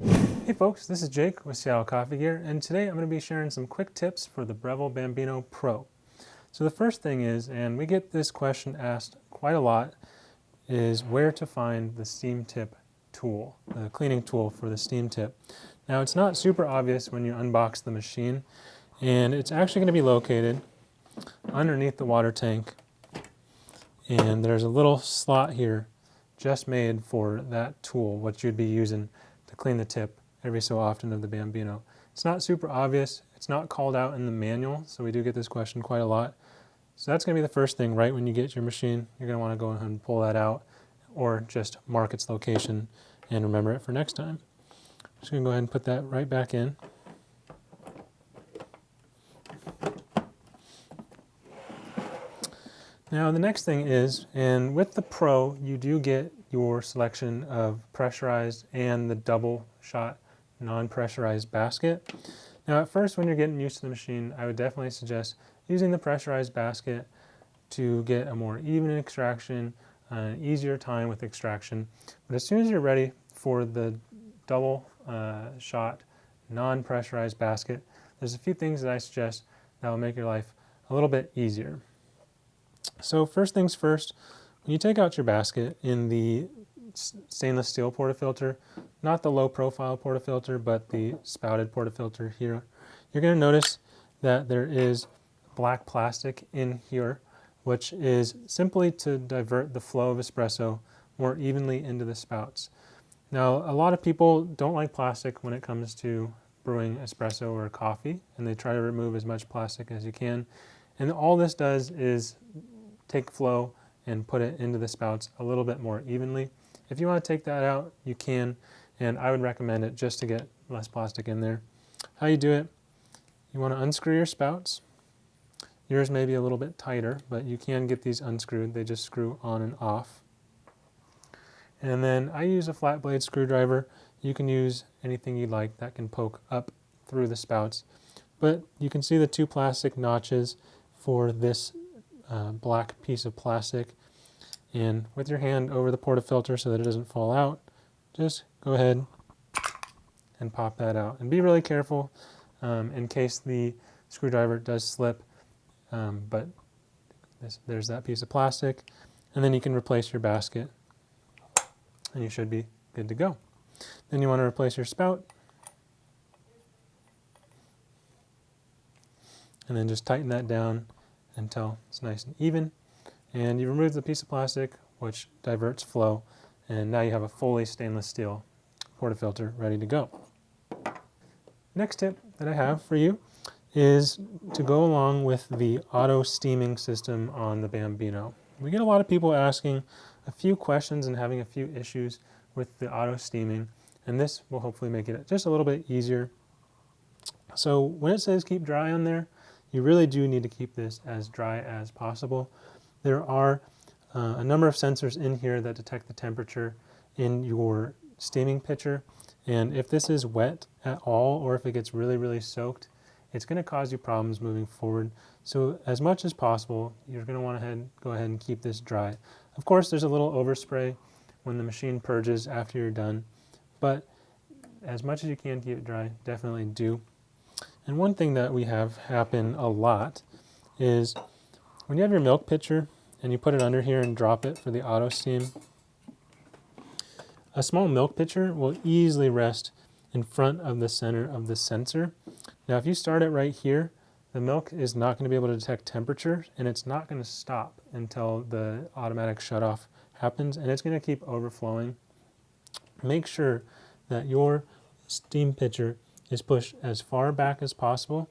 Hey folks, this is Jake with Seattle Coffee Gear, and today I'm going to be sharing some quick tips for the Breville Bambino Pro. So the first thing is, and we get this question asked quite a lot, is where to find the steam tip tool, the cleaning tool for the steam tip. Now it's not super obvious when you unbox the machine, and it's actually going to be located underneath the water tank, and there's a little slot here just made for that tool, what you'd be using to clean the tip every so often of the Bambino. It's not super obvious, it's not called out in the manual, so we do get this question quite a lot. So that's going to be the first thing, right when you get your machine, you're going to want to go ahead and pull that out, or just mark its location and remember it for next time. Just going to go ahead and put that right back in. Now the next thing is, and with the Pro you do get your selection of pressurized and the double shot non-pressurized basket. Now at first when you're getting used to the machine, I would definitely suggest using the pressurized basket to get a more even extraction, an easier time with extraction. But as soon as you're ready for the double shot non-pressurized basket, there's a few things that I suggest that will make your life a little bit easier. So first things first, when you take out your basket in the stainless steel portafilter, not the low profile portafilter, but the spouted portafilter here, you're going to notice that there is black plastic in here, which is simply to divert the flow of espresso more evenly into the spouts. Now, a lot of people don't like plastic when it comes to brewing espresso or coffee, and they try to remove as much plastic as you can. And all this does is take flow and put it into the spouts a little bit more evenly. If you want to take that out, you can, and I would recommend it just to get less plastic in there. How you do it, you want to unscrew your spouts. Yours may be a little bit tighter, but you can get these unscrewed. They just screw on and off. And then I use a flat blade screwdriver. You can use anything you'd like that can poke up through the spouts. But you can see the two plastic notches for this black piece of plastic, and with your hand over the portafilter so that it doesn't fall out, just go ahead and pop that out. And be really careful in case the screwdriver does slip, but there's that piece of plastic, and then you can replace your basket and you should be good to go. Then you want to replace your spout, and then just tighten that down until it's nice and even. And you remove the piece of plastic, which diverts flow, and now you have a fully stainless steel portafilter ready to go. Next tip that I have for you is to go along with the auto steaming system on the Bambino. We get a lot of people asking a few questions and having a few issues with the auto steaming, and this will hopefully make it just a little bit easier. So when it says keep dry on there, you really do need to keep this as dry as possible. There are a number of sensors in here that detect the temperature in your steaming pitcher, and if this is wet at all, or if it gets really, really soaked, it's going to cause you problems moving forward. So as much as possible, you're going to want to go ahead and keep this dry. Of course, there's a little overspray when the machine purges after you're done, but as much as you can keep it dry, definitely do. And one thing that we have happen a lot is when you have your milk pitcher and you put it under here and drop it for the auto steam, a small milk pitcher will easily rest in front of the center of the sensor. Now if you start it right here, the milk is not going to be able to detect temperature, and it's not going to stop until the automatic shutoff happens, and it's going to keep overflowing. Make sure that your steam pitcher is pushed as far back as possible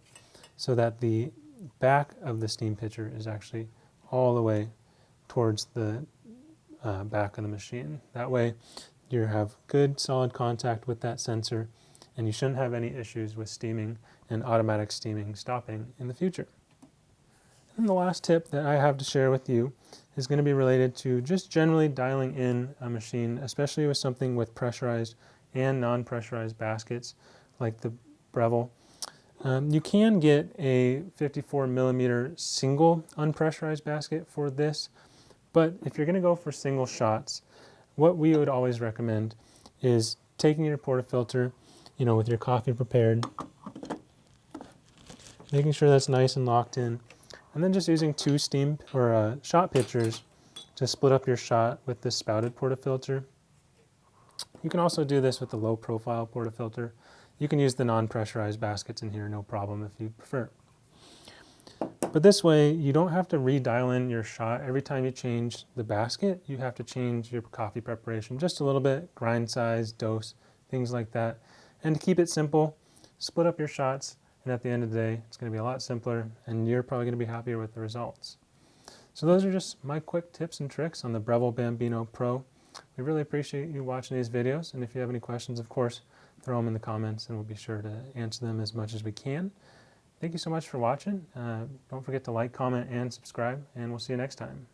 so that the back of the steam pitcher is actually all the way towards the back of the machine. That way you have good solid contact with that sensor, and you shouldn't have any issues with steaming and automatic steaming stopping in the future. And the last tip that I have to share with you is going to be related to just generally dialing in a machine, especially with something with pressurized and non-pressurized baskets like the Breville. You can get a 54 millimeter single unpressurized basket for this, but if you're going to go for single shots, what we would always recommend is taking your portafilter, with your coffee prepared, making sure that's nice and locked in, and then just using 2 steam or shot pitchers to split up your shot with this spouted portafilter. You can also do this with the low profile portafilter. You can use the non-pressurized baskets in here, no problem if you prefer. But this way, you don't have to redial in your shot every time you change the basket. You have to change your coffee preparation just a little bit, grind size, dose, things like that. And to keep it simple, split up your shots, and at the end of the day, it's going to be a lot simpler, and you're probably going to be happier with the results. So those are just my quick tips and tricks on the Breville Bambino Pro. We really appreciate you watching these videos, and if you have any questions, of course, throw them in the comments, and we'll be sure to answer them as much as we can. Thank you so much for watching. Don't forget to like, comment, and subscribe, and we'll see you next time.